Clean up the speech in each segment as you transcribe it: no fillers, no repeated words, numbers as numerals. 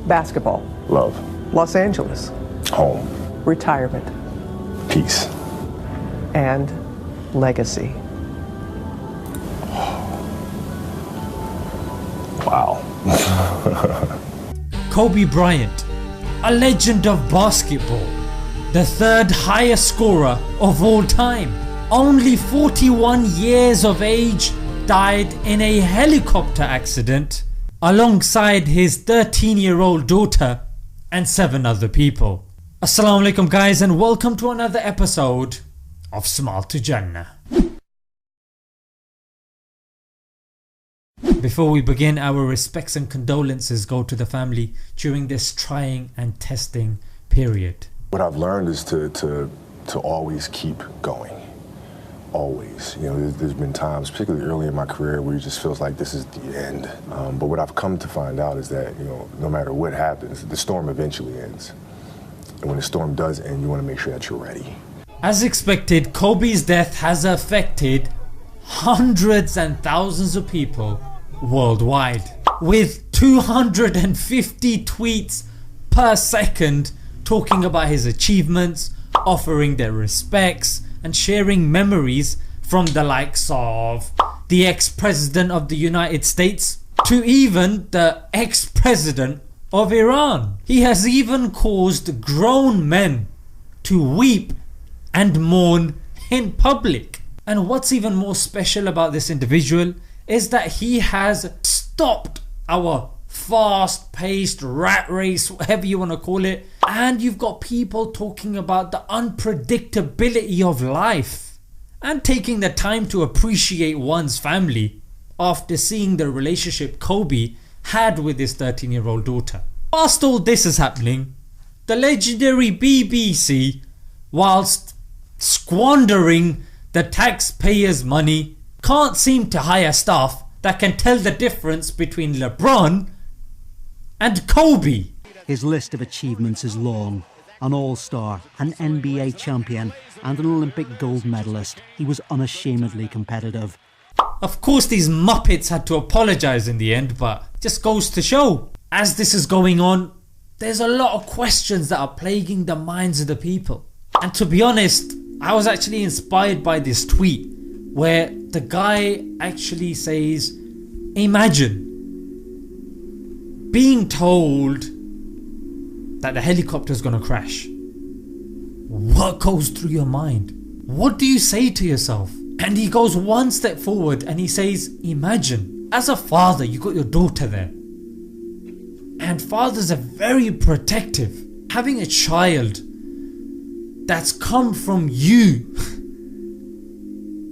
Basketball. Love. Los Angeles. Home. Retirement. Peace. And legacy. Wow. Kobe Bryant, a legend of basketball, the third highest scorer of all time, only 41 years of age, died in a helicopter accident alongside his 13-year-old daughter and 7 other people. Assalamu alaikum guys, and welcome to another episode of Smile to Jannah. Before we begin, our respects and condolences go to the family during this trying and testing period. What I've learned is to always keep going. Always. You know, there's been times, particularly early in my career, where it just feels like this is the end. But what I've come to find out is that, you know, no matter what happens, the storm eventually ends. And when the storm does end, you want to make sure that you're ready. As expected, Kobe's death has affected hundreds and thousands of people worldwide, with 250 tweets per second talking about his achievements, offering their respects and sharing memories from the likes of the ex-president of the United States to even the ex-president of Iran. He has even caused grown men to weep and mourn in public. And what's even more special about this individual is that he has stopped our fast-paced rat race, whatever you want to call it, and you've got people talking about the unpredictability of life and taking the time to appreciate one's family after seeing the relationship Kobe had with his 13-year-old daughter. Whilst all this is happening, the legendary BBC, whilst squandering the taxpayers' money, can't seem to hire staff that can tell the difference between LeBron and Kobe. His list of achievements is long. An all-star, an NBA champion and an Olympic gold medalist, he was unashamedly competitive. Of course these muppets had to apologise in the end, but it just goes to show, as this is going on, there's a lot of questions that are plaguing the minds of the people. And to be honest, I was actually inspired by this tweet where the guy actually says, imagine being told that the helicopter is gonna crash. What goes through your mind? What do you say to yourself? And he goes one step forward and he says, imagine as a father, you got your daughter there, and fathers are very protective. Having a child that's come from you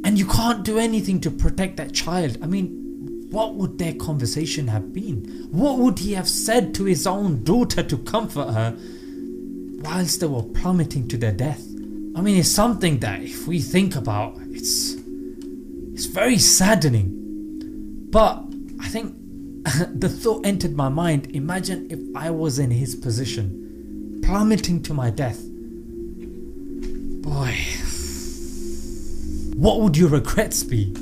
and you can't do anything to protect that child. I mean, what would their conversation have been? What would he have said to his own daughter to comfort her whilst they were plummeting to their death? I mean, it's something that if we think about, it's very saddening. But I think the thought entered my mind, imagine if I was in his position, plummeting to my death. Boy, what would your regrets be?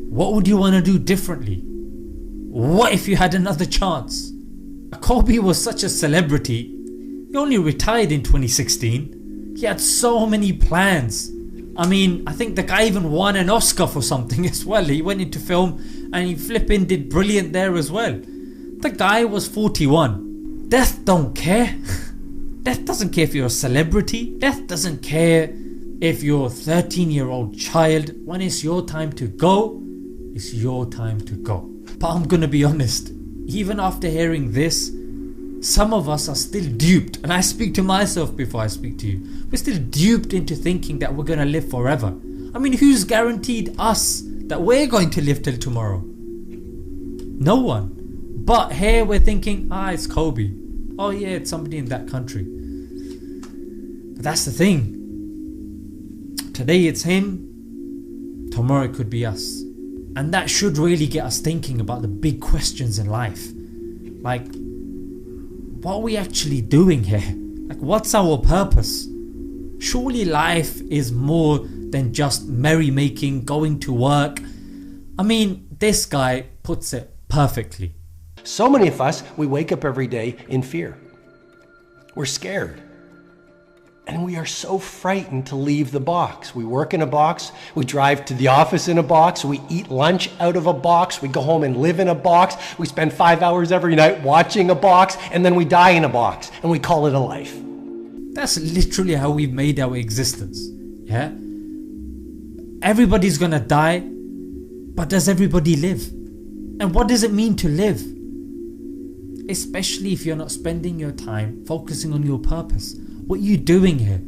What would you want to do differently? What if you had another chance? Kobe was such a celebrity. He only retired in 2016. He had so many plans. I mean, I think the guy even won an Oscar for something as well. He went into film and he flipping did brilliant there as well. The guy was 41. Death don't care. Death doesn't care if you're a celebrity. Death doesn't care if you're a 13-year-old child. When it's your time to go, it's your time to go. But I'm gonna be honest, even after hearing this, some of us are still duped, and I speak to myself before I speak to you. We're still duped into thinking that we're gonna live forever. I mean, who's guaranteed us that we're going to live till tomorrow? No one. But here we're thinking, it's Kobe. Oh yeah, it's somebody in that country. But that's the thing. Today it's him, tomorrow it could be us. And that should really get us thinking about the big questions in life. Like, what are we actually doing here? Like, what's our purpose? Surely life is more than just merrymaking, going to work. I mean, this guy puts it perfectly. So many of us, we wake up every day in fear. We're scared. And we are so frightened to leave the box. We work in a box, we drive to the office in a box, we eat lunch out of a box, we go home and live in a box, we spend 5 hours every night watching a box, and then we die in a box, and we call it a life. That's literally how we've made our existence. Yeah? Everybody's gonna die, but does everybody live? And what does it mean to live? Especially if you're not spending your time focusing on your purpose. What are you doing here?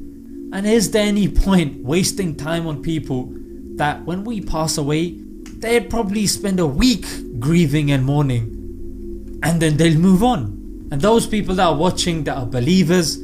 And is there any point wasting time on people that when we pass away, they'd probably spend a week grieving and mourning, and then they'll move on? And those people that are watching that are believers,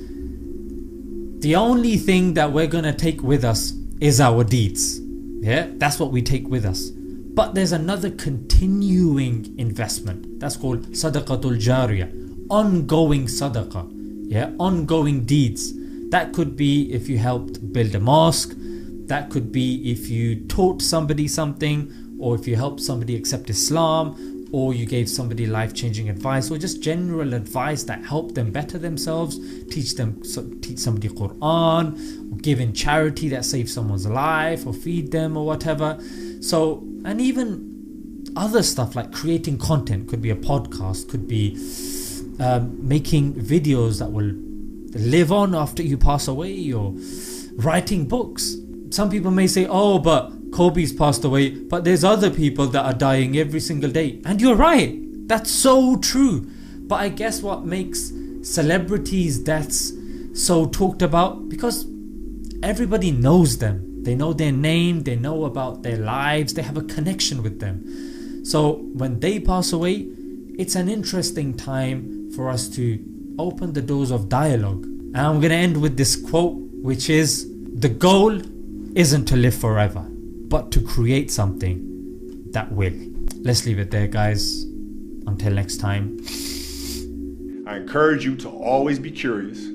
the only thing that we're gonna take with us is our deeds. Yeah, that's what we take with us. But there's another continuing investment. That's called sadaqatul jariyah, ongoing sadaqah. Yeah, ongoing deeds. That could be if you helped build a mosque. That could be if you taught somebody something, or if you helped somebody accept Islam, or you gave somebody life-changing advice, or just general advice that helped them better themselves, teach somebody Quran, or give in charity that saves someone's life, or feed them, or whatever. So, and even other stuff like creating content, could be a podcast, could be making videos that will live on after you pass away, or writing books. Some people may say, oh, but Kobe's passed away, but there's other people that are dying every single day. And you're right, that's so true. But I guess what makes celebrities' deaths so talked about, because everybody knows them. They know their name, they know about their lives, they have a connection with them. So when they pass away, it's an interesting time for us to open the doors of dialogue. And I'm going to end with this quote, which is, the goal isn't to live forever, but to create something that will. Let's leave it there, guys. Until next time. I encourage you to always be curious,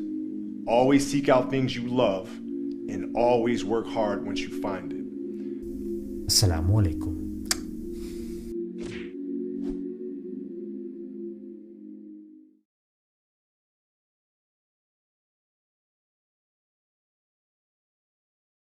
always seek out things you love, and always work hard once you find it. Assalamu alaikum.